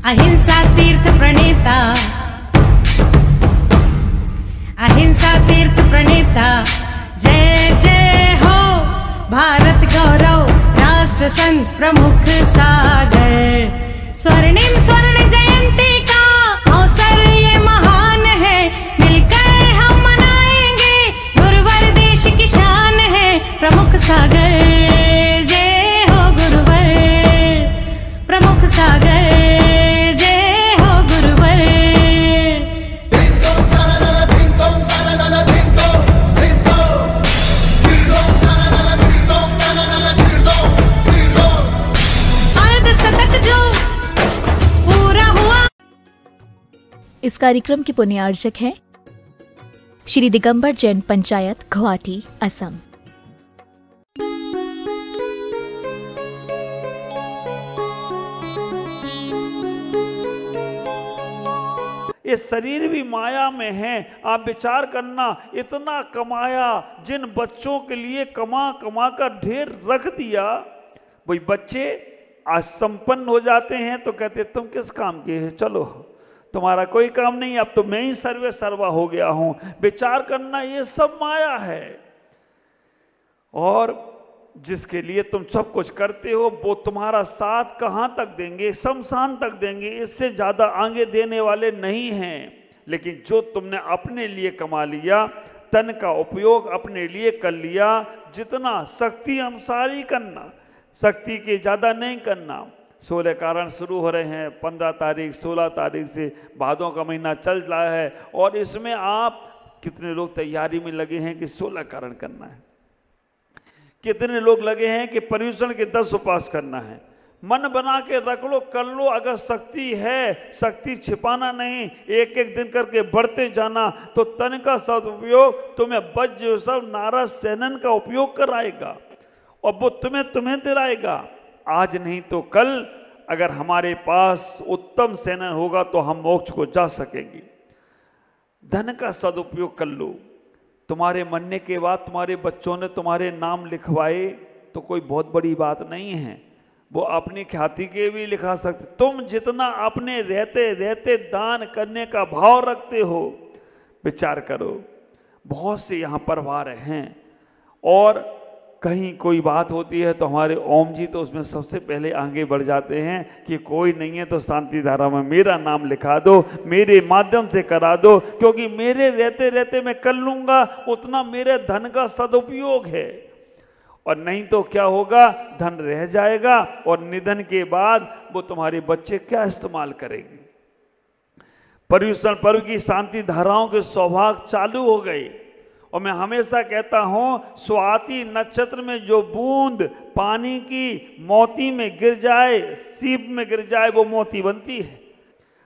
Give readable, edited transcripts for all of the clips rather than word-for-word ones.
अहिंसा तीर्थ प्रणेता, अहिंसा तीर्थ प्रणेता, जय जय हो भारत गौरव, राष्ट्र संत प्रमुख सागर। स्वर्णिम स्वर्ण जयंती का अवसर ये महान है, मिलकर हम मनाएंगे, गुरुवर देश की शान है, प्रमुख सागर। जय हो गुरुवर, प्रमुख सागर, जय हो गुरुवर। अर्धशतक जो पूरा हुआ। इस कार्यक्रम के पुण्यार्चक हैं श्री दिगंबर जैन पंचायत, गुवाहाटी, असम। ये शरीर भी माया में है। आप विचार करना, इतना कमाया, जिन बच्चों के लिए कमा कमा कर ढेर रख दिया, वही बच्चे आज संपन्न हो जाते हैं तो कहते तुम किस काम के हैं, चलो तुम्हारा कोई काम नहीं, अब तो मैं ही सर्वे सर्वा हो गया हूं। विचार करना, ये सब माया है। और जिसके लिए तुम सब कुछ करते हो वो तुम्हारा साथ कहाँ तक देंगे, शमशान तक देंगे, इससे ज़्यादा आगे देने वाले नहीं हैं। लेकिन जो तुमने अपने लिए कमा लिया, तन का उपयोग अपने लिए कर लिया, जितना शक्ति अनुसार ही करना, शक्ति के ज़्यादा नहीं करना। 16 कारण शुरू हो रहे हैं, 15 तारीख 16 तारीख से भादों का महीना चल रहा है, और इसमें आप कितने लोग तैयारी में लगे हैं कि 16 कारण करना है, कितने लोग लगे हैं कि पर्युषण के 10 उपवास करना है। मन बना के रख लो, कर लो। अगर शक्ति है, शक्ति छिपाना नहीं, एक एक दिन करके बढ़ते जाना, तो तन का सदुपयोग तुम्हें वज्र सब नारद सेनन का उपयोग कराएगा, और वो तुम्हें दिलाएगा। आज नहीं तो कल अगर हमारे पास उत्तम सेनन होगा तो हम मोक्ष को जा सकेंगे। धन का सदुपयोग कर लो। तुम्हारे मरने के बाद तुम्हारे बच्चों ने तुम्हारे नाम लिखवाए तो कोई बहुत बड़ी बात नहीं है, वो अपनी ख्याति के भी लिखा सकते। तुम जितना अपने रहते रहते दान करने का भाव रखते हो, विचार करो। बहुत से यहाँ परिवार हैं, और कहीं कोई बात होती है तो हमारे ओम जी तो उसमें सबसे पहले आगे बढ़ जाते हैं कि कोई नहीं है तो शांति धारा में मेरा नाम लिखा दो, मेरे माध्यम से करा दो, क्योंकि मेरे रहते रहते मैं कर लूँगा, उतना मेरे धन का सदुपयोग है। और नहीं तो क्या होगा, धन रह जाएगा, और निधन के बाद वो तुम्हारे बच्चे क्या इस्तेमाल करेंगे। पर्युषण पर्व की शांति धाराओं के सौभाग्य चालू हो गए। और मैं हमेशा कहता हूं, स्वाति नक्षत्र में जो बूंद पानी की मोती में गिर जाए, सीप में गिर जाए, वो मोती बनती है।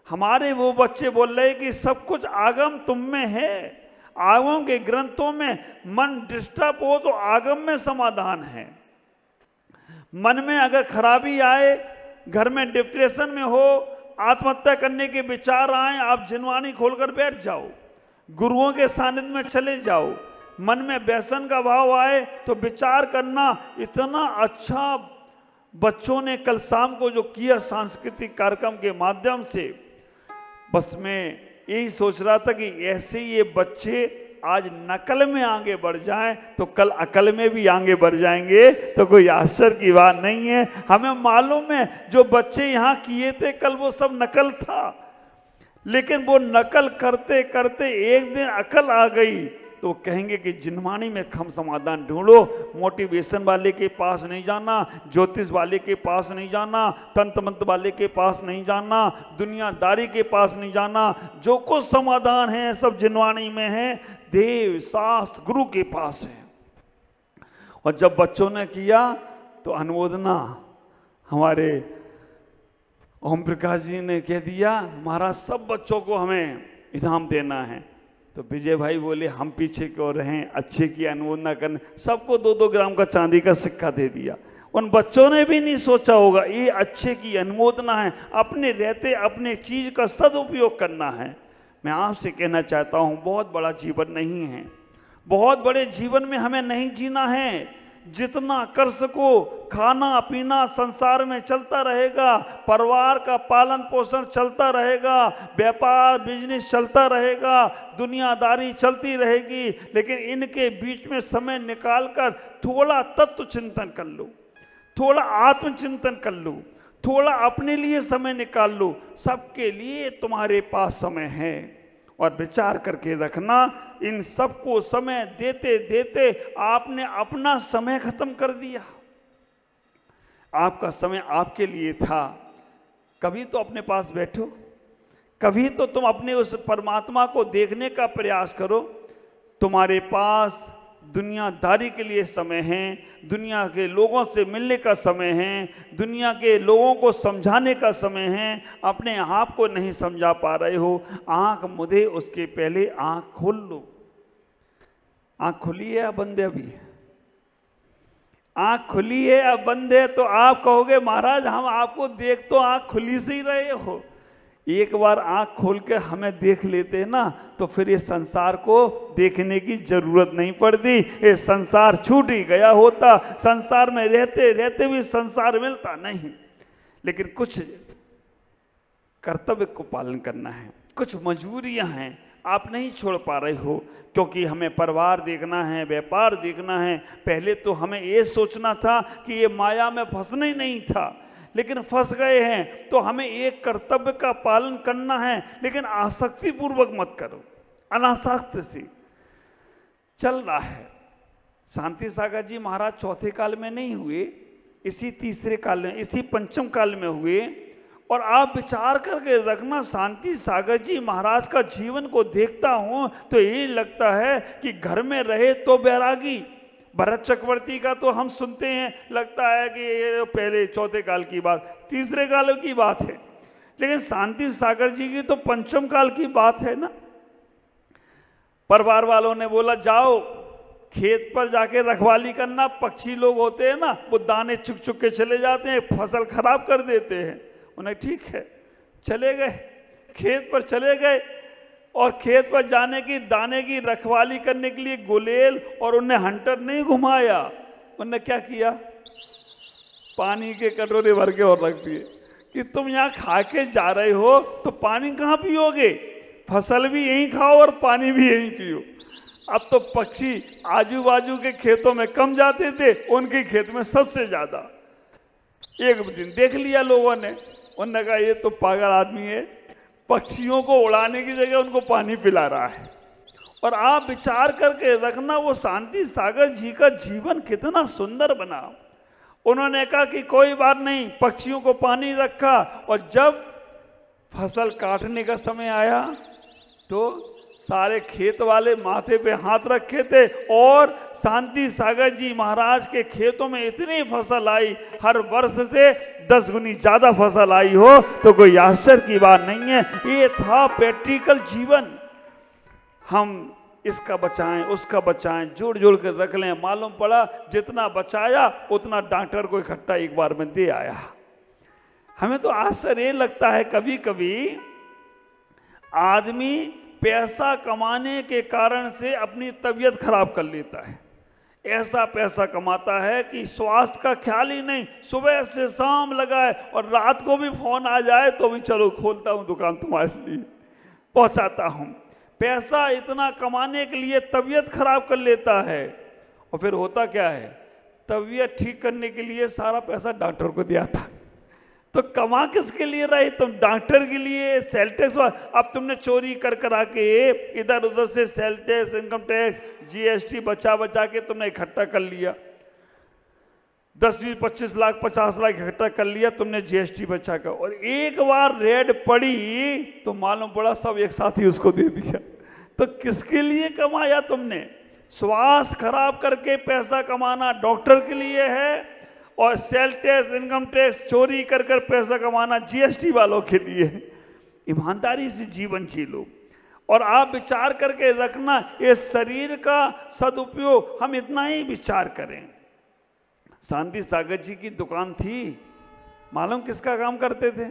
हमारे वो बच्चे बोल रहे कि सब कुछ आगम तुम में है। आगम के ग्रंथों में मन डिस्टर्ब हो तो आगम में समाधान है। मन में अगर खराबी आए, घर में डिप्रेशन में हो, आत्महत्या करने के विचार आए, आप जिनवानी खोलकर बैठ जाओ, गुरुओं के सानिध्य में चले जाओ। मन में व्यसन का भाव आए तो विचार करना, इतना अच्छा बच्चों ने कल शाम को जो किया सांस्कृतिक कार्यक्रम के माध्यम से, बस मैं यही सोच रहा था कि ऐसे ये बच्चे आज नकल में आगे बढ़ जाएं तो कल अकल में भी आगे बढ़ जाएंगे, तो कोई आश्चर्य की बात नहीं है। हमें मालूम है जो बच्चे यहाँ किए थे कल वो सब नकल था, लेकिन वो नकल करते करते एक दिन अकल आ गई तो कहेंगे कि जिनवानी में हम समाधान ढूंढो। मोटिवेशन वाले के पास नहीं जाना, ज्योतिष वाले के पास नहीं जाना, तंत्र मंत्र वाले के पास नहीं जाना, दुनियादारी के पास नहीं जाना। जो कुछ समाधान है सब जिनवानी में है, देव शास्त्र गुरु के पास है। और जब बच्चों ने किया तो अनुमोदना हमारे ओम प्रकाश जी ने कह दिया, महाराज सब बच्चों को हमें इनाम देना है। तो विजय भाई बोले हम पीछे क्यों रहें, अच्छे की अनुमोदना करने। सबको 2-2 ग्राम का चांदी का सिक्का दे दिया। उन बच्चों ने भी नहीं सोचा होगा ये अच्छे की अनुमोदना है, अपने रहते अपने चीज का सदुपयोग करना है। मैं आपसे कहना चाहता हूँ बहुत बड़ा जीवन नहीं है, बहुत बड़े जीवन में हमें नहीं जीना है। जितना कर सको, खाना पीना संसार में चलता रहेगा, परिवार का पालन पोषण चलता रहेगा, व्यापार बिजनेस चलता रहेगा, दुनियादारी चलती रहेगी, लेकिन इनके बीच में समय निकालकर थोड़ा तत्व चिंतन कर लो, थोड़ा आत्मचिंतन कर लो, थोड़ा अपने लिए समय निकाल लो। सबके लिए तुम्हारे पास समय है और विचार करके रखना, इन सबको समय देते देते आपने अपना समय खत्म कर दिया। आपका समय आपके लिए था। कभी तो अपने पास बैठो, कभी तो तुम अपने उस परमात्मा को देखने का प्रयास करो। तुम्हारे पास दुनियादारी के लिए समय है, दुनिया के लोगों से मिलने का समय है, दुनिया के लोगों को समझाने का समय है। अपने आप को नहीं समझा पा रहे हो, आंख मुदे उसके पहले आंख खोल लो। आंख खुली है या बंद है? अभी आंख खुली है या बंद है? तो आप कहोगे महाराज हम आपको देख तो आंख खुली से ही रहे हो। एक बार आंख खोल के हमें देख लेते हैं ना, तो फिर ये संसार को देखने की जरूरत नहीं पड़ती। ये संसार छूट ही गया होता, संसार में रहते रहते भी संसार मिलता नहीं। लेकिन कुछ कर्तव्य को पालन करना है, कुछ मजबूरियां हैं, आप नहीं छोड़ पा रहे हो, क्योंकि हमें परिवार देखना है, व्यापार देखना है। पहले तो हमें ये सोचना था कि ये माया में फंसना ही नहीं था, लेकिन फंस गए हैं। तो हमें एक कर्तव्य का पालन करना है, लेकिन आसक्ति पूर्वक मत करो, अनासक्त से चल रहा है। शांति सागर जी महाराज चौथे काल में नहीं हुए, इसी तीसरे काल में, इसी पंचम काल में हुए। और आप विचार करके रखना, शांति सागर जी महाराज का जीवन को देखता हूं तो यही लगता है कि घर में रहे तो बैरागी। भरत चक्रवर्ती का तो हम सुनते हैं, लगता है कि ये पहले चौथे काल की बात, तीसरे काल की बात है, लेकिन शांति सागर जी की तो पंचम काल की बात है ना। परिवार वालों ने बोला जाओ खेत पर जाके रखवाली करना, पक्षी लोग होते हैं ना, वो दाने चुग चुग के चले जाते हैं, फसल खराब कर देते हैं। उन्हें ठीक है, चले गए, खेत पर चले गए, और खेत पर जाने की दाने की रखवाली करने के लिए गुलेल और उन्हें हंटर नहीं घुमाया। उन्होंने क्या किया, पानी के कटोरे भर के और रख दिए कि तुम यहाँ खा के जा रहे हो तो पानी कहाँ पियोगे, फसल भी यहीं खाओ और पानी भी यहीं पियो। अब तो पक्षी आजू बाजू के खेतों में कम जाते थे, उनके खेत में सबसे ज्यादा। एक दिन देख लिया लोगों ने, उन्होंने कहा ये तो पागल आदमी है, पक्षियों को उड़ाने की जगह उनको पानी पिला रहा है। और आप विचार करके रखना, वो शांति सागर जी का जीवन कितना सुंदर बना। उन्होंने कहा कि कोई बात नहीं, पक्षियों को पानी रखा, और जब फसल काटने का समय आया तो सारे खेत वाले माथे पे हाथ रखे थे, और शांति सागर जी महाराज के खेतों में इतनी फसल आई, हर वर्ष से 10 गुनी ज्यादा फसल आई हो तो कोई आश्चर्य की बात नहीं है। ये था प्रैक्टिकल जीवन। हम इसका बचाएं, उसका बचाएं, जोड़ जोड़ कर रख लें। मालूम पड़ा जितना बचाया उतना डॉक्टर को इकट्ठा एक बार में दे आया। हमें तो आश्चर्य लगता है, कभी कभी आदमी पैसा कमाने के कारण से अपनी तबीयत खराब कर लेता है। ऐसा पैसा कमाता है कि स्वास्थ्य का ख्याल ही नहीं, सुबह से शाम लगा है, और रात को भी फोन आ जाए तो भी चलो खोलता हूँ दुकान तुम्हारे लिए, पहुँचाता हूँ। पैसा इतना कमाने के लिए तबीयत खराब कर लेता है, और फिर होता क्या है, तबीयत ठीक करने के लिए सारा पैसा डॉक्टर को दिया था। तो कमा किसके लिए रहे तुम? डॉक्टर के लिए, सेल टैक्स। अब तुमने चोरी कर करा के इधर उधर से sale tax, income tax, GST बचा बचा के तुमने इकट्ठा कर लिया, 10, 20, 25 लाख 50 लाख इकट्ठा कर लिया तुमने जीएसटी बचा कर, और एक बार रेड पड़ी तो मालूम पड़ा सब एक साथ ही उसको दे दिया। तो किसके लिए कमाया तुमने? स्वास्थ्य खराब करके पैसा कमाना डॉक्टर के लिए है, और सेल टैक्स, इनकम टैक्स चोरी कर कर पैसा कमाना जीएसटी वालों के लिए। ईमानदारी से जीवन जी लो। और आप विचार करके रखना, ये शरीर का सदुपयोग हम इतना ही विचार करें। शांति सागर जी की दुकान थी, मालूम किसका काम करते थे?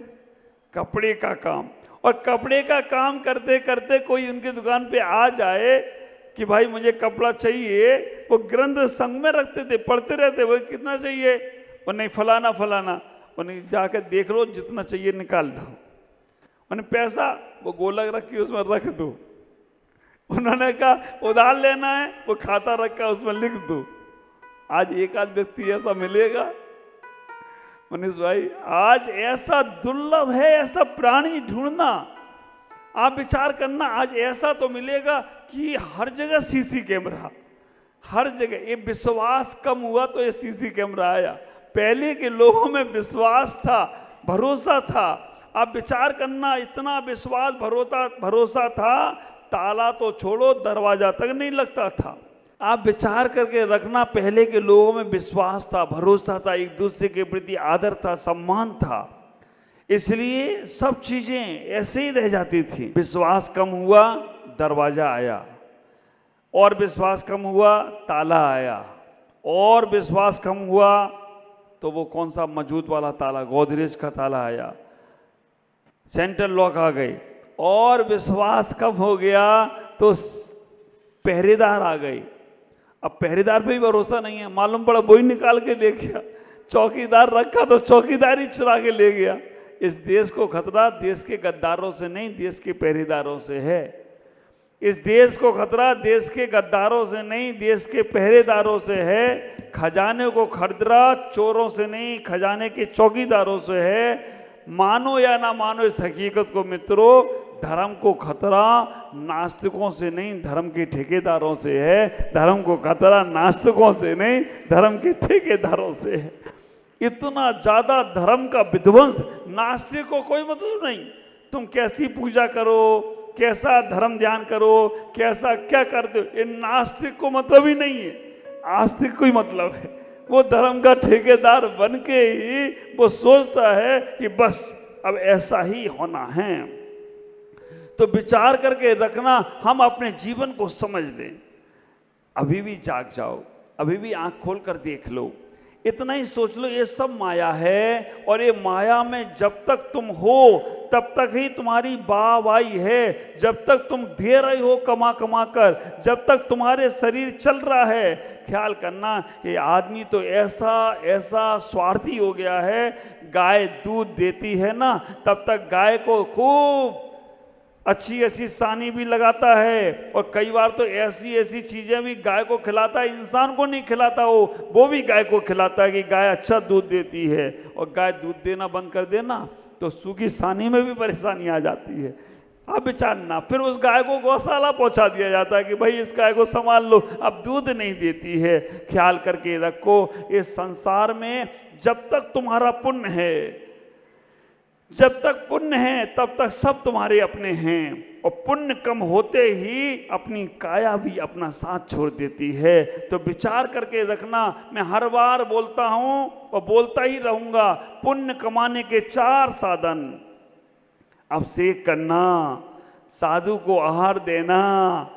कपड़े का काम। और कपड़े का काम करते करते कोई उनकी दुकान पे आ जाए कि भाई मुझे कपड़ा चाहिए, वो ग्रंथ संग में रखते थे, पढ़ते रहते, वो कितना चाहिए, वो नहीं फलाना फलाना, उन्हें जाकर देख लो जितना चाहिए निकाल लो, उन्हें पैसा वो गोलक रखी उसमें रख दो। उन्होंने कहा उधार लेना है, वो खाता रखा उसमें लिख दो। आज एक आध व्यक्ति ऐसा मिलेगा मनीष भाई? आज ऐसा दुर्लभ है ऐसा प्राणी ढूंढना। आप विचार करना, आज ऐसा तो मिलेगा कि हर जगह सीसी कैमरा, हर जगह। ये विश्वास कम हुआ तो ये सीसी कैमरा आया। पहले के लोगों में विश्वास था, भरोसा था। आप विचार करना, इतना विश्वास भरोसा था, ताला तो छोड़ो दरवाजा तक नहीं लगता था। आप विचार करके रखना, पहले के लोगों में विश्वास था, भरोसा था, एक दूसरे के प्रति आदर था, सम्मान था, इसलिए सब चीजें ऐसे ही रह जाती थी। विश्वास कम हुआ दरवाजा आया, और विश्वास कम हुआ ताला आया, और विश्वास कम हुआ तो वो कौन सा मजबूत वाला ताला, गोदरेज का ताला आया, सेंट्रल लॉक आ गई। और विश्वास कम हो गया तो पहरेदार आ गई। अब पहरेदार पे भी भरोसा नहीं है, मालूम पड़ा वही निकाल के ले गया। चौकीदार रखा तो चौकीदार ही चुरा के ले गया। इस देश को खतरा देश के गद्दारों से नहीं, देश के पहरेदारों से है। इस देश को खतरा देश के गद्दारों से नहीं, देश के पहरेदारों से है। खजाने को खतरा चोरों से नहीं, खजाने के चौकीदारों से है। मानो या ना मानो इस हकीकत को मित्रों, धर्म को खतरा नास्तिकों से नहीं, धर्म के ठेकेदारों से है। धर्म को खतरा नास्तिकों से नहीं, धर्म के ठेकेदारों से है। इतना ज्यादा धर्म का विध्वंस, नास्तिक को कोई मतलब नहीं। तुम कैसी पूजा करो, कैसा धर्म ध्यान करो, कैसा क्या करते हो, ये नास्तिक को मतलब ही नहीं है। आस्तिक को ही मतलब है। वो धर्म का ठेकेदार बन के ही वो सोचता है कि बस अब ऐसा ही होना है। तो विचार करके रखना, हम अपने जीवन को समझ लें। अभी भी जाग जाओ, अभी भी आंख खोल कर देख लो, इतना ही सोच लो, ये सब माया है। और ये माया में जब तक तुम हो तब तक ही तुम्हारी वाहवाही है। जब तक तुम दे रहे हो कमा कमा कर, जब तक तुम्हारे शरीर चल रहा है। ख्याल करना, ये आदमी तो ऐसा स्वार्थी हो गया है। गाय दूध देती है ना, तब तक गाय को खूब अच्छी अच्छी सानी भी लगाता है, और कई बार तो ऐसी ऐसी चीजें भी गाय को खिलाता है, इंसान को नहीं खिलाता, वो भी गाय को खिलाता है कि गाय अच्छा दूध देती है। और गाय दूध देना बंद कर देना तो सूखी सानी में भी परेशानी आ जाती है। आप विचारना, फिर उस गाय को गौशाला पहुंचा दिया जाता है कि भाई इस गाय को संभाल लो, अब दूध नहीं देती है। ख्याल करके रखो, इस संसार में जब तक तुम्हारा पुण्य है, जब तक पुण्य है तब तक सब तुम्हारे अपने हैं। और पुण्य कम होते ही अपनी काया भी अपना साथ छोड़ देती है। तो विचार करके रखना, मैं हर बार बोलता हूं और बोलता ही रहूंगा, पुण्य कमाने के 4 साधन। अभिषेक करना, साधु को आहार देना,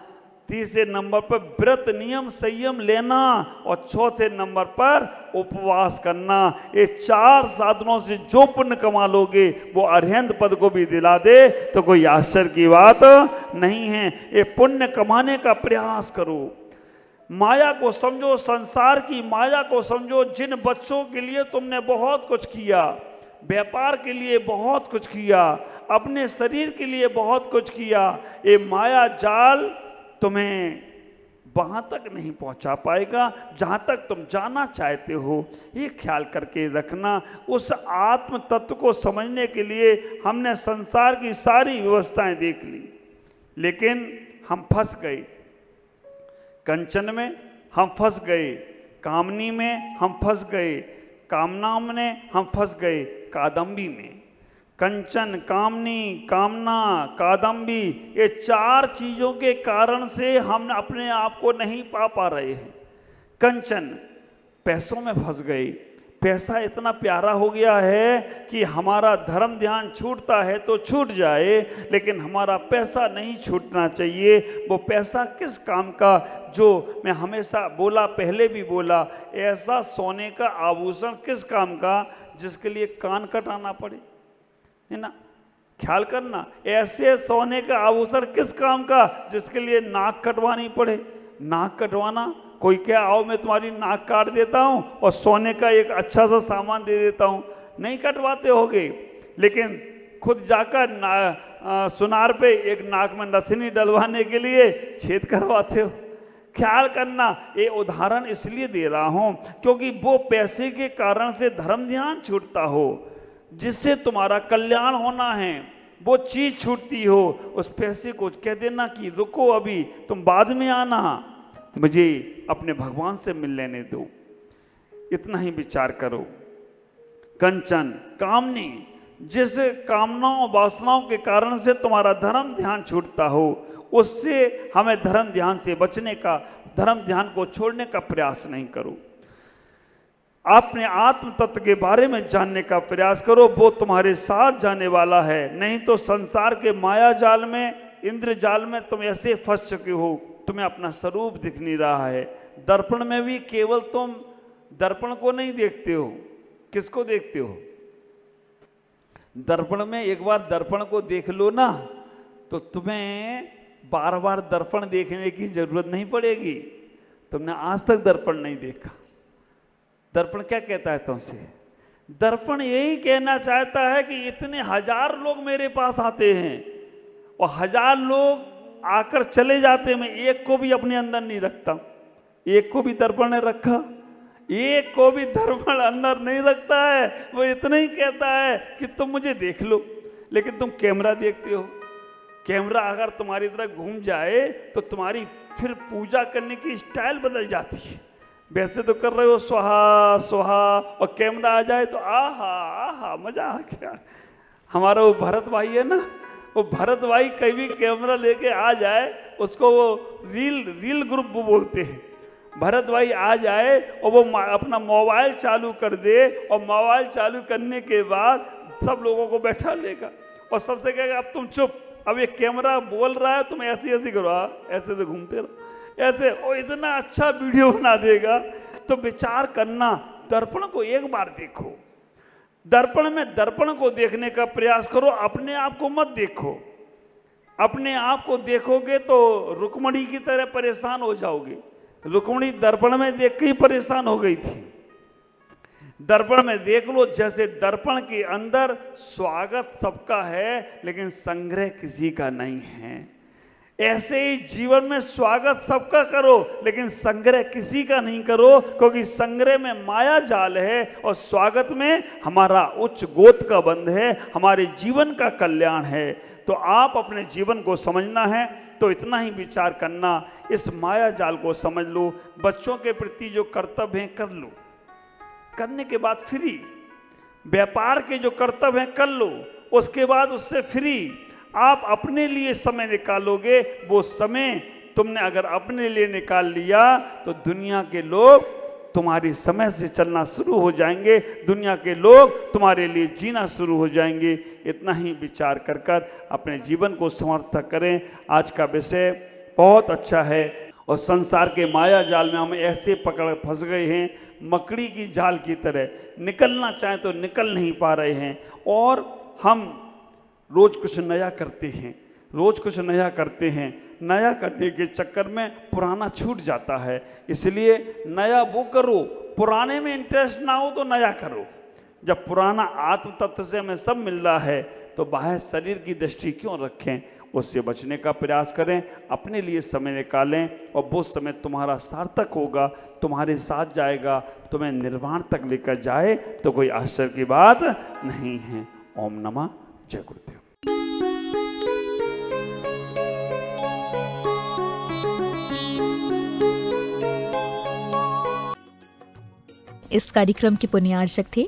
तीसरे नंबर पर व्रत नियम संयम लेना, और चौथे नंबर पर उपवास करना। ये 4 साधनों से जो पुण्य कमा लोगे वो अरहंत पद को भी दिला दे तो कोई आश्चर्य की बात नहीं है। ये पुण्य कमाने का प्रयास करो। माया को समझो, संसार की माया को समझो। जिन बच्चों के लिए तुमने बहुत कुछ किया, व्यापार के लिए बहुत कुछ किया, अपने शरीर के लिए बहुत कुछ किया, ये माया जाल तुम्हें वहां तक नहीं पहुंचा पाएगा जहां तक तुम जाना चाहते हो। ये ख्याल करके रखना। उस आत्म तत्व को समझने के लिए हमने संसार की सारी व्यवस्थाएं देख ली, लेकिन हम फंस गए। कंचन में हम फंस गए, कामनी में हम फंस गए, कामना में हम फंस गए, कादम्बी में। कंचन, कामनी, कामना, कादम्बी, ये 4 चीजों के कारण से हम अपने आप को नहीं पा रहे हैं। कंचन, पैसों में फंस गए। पैसा इतना प्यारा हो गया है कि हमारा धर्म ध्यान छूटता है तो छूट जाए, लेकिन हमारा पैसा नहीं छूटना चाहिए। वो पैसा किस काम का, जो मैं हमेशा बोला, पहले भी बोला, ऐसा सोने का आभूषण किस काम का जिसके लिए कान कटाना पड़े, है ना। ख्याल करना, ऐसे सोने का आभूषण किस काम का जिसके लिए नाक कटवानी पड़े। नाक कटवाना, कोई क्या आओ मैं तुम्हारी नाक काट देता हूं और सोने का एक अच्छा सा सामान दे देता हूं, नहीं कटवाते होगे। लेकिन खुद जाकर सुनार पे एक नाक में नथनी डलवाने के लिए छेद करवाते हो। ख्याल करना, ये उदाहरण इसलिए दे रहा हूं क्योंकि वो पैसे के कारण से धर्म ध्यान छूटता हो, जिससे तुम्हारा कल्याण होना है, वो चीज छूटती हो, उस पैसे को कह देना कि रुको अभी, तुम बाद में आना, मुझे अपने भगवान से मिल लेने दो। इतना ही विचार करो। कंचन, कामनी, जिस कामनाओं वासनाओं के कारण से तुम्हारा धर्म ध्यान छूटता हो, उससे हमें धर्म ध्यान से बचने का, धर्म ध्यान को छोड़ने का प्रयास नहीं करो। अपने आत्म तत्व के बारे में जानने का प्रयास करो, वो तुम्हारे साथ जाने वाला है। नहीं तो संसार के माया जाल में, इंद्र जाल में तुम ऐसे फंस चुके हो, तुम्हें अपना स्वरूप दिख नहीं रहा है। दर्पण में भी केवल तुम दर्पण को नहीं देखते हो, किसको देखते हो? दर्पण में एक बार दर्पण को देख लो ना, तो तुम्हें बार बार दर्पण देखने की जरूरत नहीं पड़ेगी। तुमने आज तक दर्पण नहीं देखा। दर्पण क्या कहता है तुमसे? दर्पण यही कहना चाहता है कि इतने हजार लोग मेरे पास आते हैं और हजार लोग आकर चले जाते, मैं एक को भी अपने अंदर नहीं रखता। एक को भी दर्पण ने रखा, एक को भी दर्पण अंदर नहीं रखता है। वो इतना ही कहता है कि तुम मुझे देख लो, लेकिन तुम कैमरा देखते हो। कैमरा अगर तुम्हारी तरह घूम जाए तो तुम्हारी फिर पूजा करने की स्टाइल बदल जाती है। वैसे तो कर रहे हो स्वाहा स्वाहा, और कैमरा आ जाए तो आहा आहा मजा आ गया। हमारा वो भरत भाई है ना, वो भरत भाई कभी कैमरा लेके आ जाए, उसको वो रील ग्रुप वो बोलते हैं। भरत भाई आ जाए और वो अपना मोबाइल चालू कर दे, और मोबाइल चालू करने के बाद सब लोगों को बैठा लेगा और सबसे कहेगा अब तुम चुप, अब ये कैमरा बोल रहा है, तुम ऐसी ऐसी करो, ऐसे से घूमते रहो ऐसे, और इतना अच्छा वीडियो बना देगा। तो विचार करना, दर्पण को एक बार देखो, दर्पण में दर्पण को देखने का प्रयास करो, अपने आप को मत देखो। अपने आप को देखोगे तो रुक्मणी की तरह परेशान हो जाओगे। रुक्मणी दर्पण में देख के ही परेशान हो गई थी। दर्पण में देख लो, जैसे दर्पण के अंदर स्वागत सबका है लेकिन संग्रह किसी का नहीं है, ऐसे ही जीवन में स्वागत सबका करो लेकिन संग्रह किसी का नहीं करो, क्योंकि संग्रह में माया जाल है और स्वागत में हमारा उच्च गोत का बंध है, हमारे जीवन का कल्याण है। तो आप अपने जीवन को समझना है तो इतना ही विचार करना, इस माया जाल को समझ लो। बच्चों के प्रति जो कर्तव्य हैं कर लो, करने के बाद फ्री। व्यापार के जो कर्तव्य हैं कर लो, उसके बाद उससे फ्री। आप अपने लिए समय निकालोगे, वो समय तुमने अगर अपने लिए निकाल लिया तो दुनिया के लोग तुम्हारे समय से चलना शुरू हो जाएंगे, दुनिया के लोग तुम्हारे लिए जीना शुरू हो जाएंगे। इतना ही विचार कर कर अपने जीवन को समर्थक करें। आज का विषय बहुत अच्छा है और संसार के माया जाल में हम ऐसे पकड़ फंस गए हैं, मकड़ी की जाल की तरह, निकलना चाहें तो निकल नहीं पा रहे हैं। और हम रोज कुछ नया करते हैं, रोज कुछ नया करते हैं, नया करने के चक्कर में पुराना छूट जाता है। इसलिए नया वो करो, पुराने में इंटरेस्ट ना हो तो नया करो। जब पुराना आत्म तत्व से हमें सब मिल रहा है तो बाहर शरीर की दृष्टि क्यों रखें, उससे बचने का प्रयास करें, अपने लिए समय निकालें और वो समय तुम्हारा सार्थक होगा, तुम्हारे साथ जाएगा, तुम्हें निर्वाण तक लेकर जाए तो कोई आश्चर्य की बात नहीं है। ओम नमः जय गुरुदेव। इस कार्यक्रम के पुण्यार्चक थे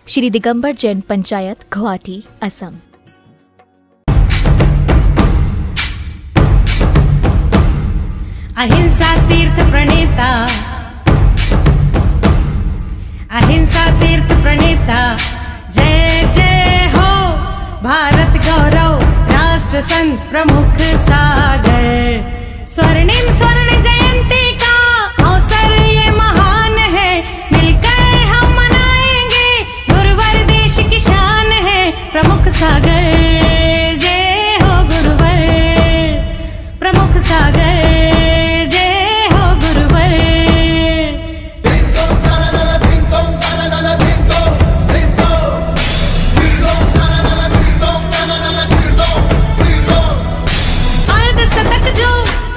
श्री दिगंबर जैन पंचायत, गुवाहाटी, असम। अहिंसा तीर्थ प्रणेता, अहिंसा तीर्थ प्रणेता, जय जय हो भारत गौरव, राष्ट्र संत प्रमुख सागर। स्वर्णिम स्वर्ण जयंती का अवसर ये महान है, मिलकर हम मनाएंगे, गुरुवर देश की शान है प्रमुख सागर। जो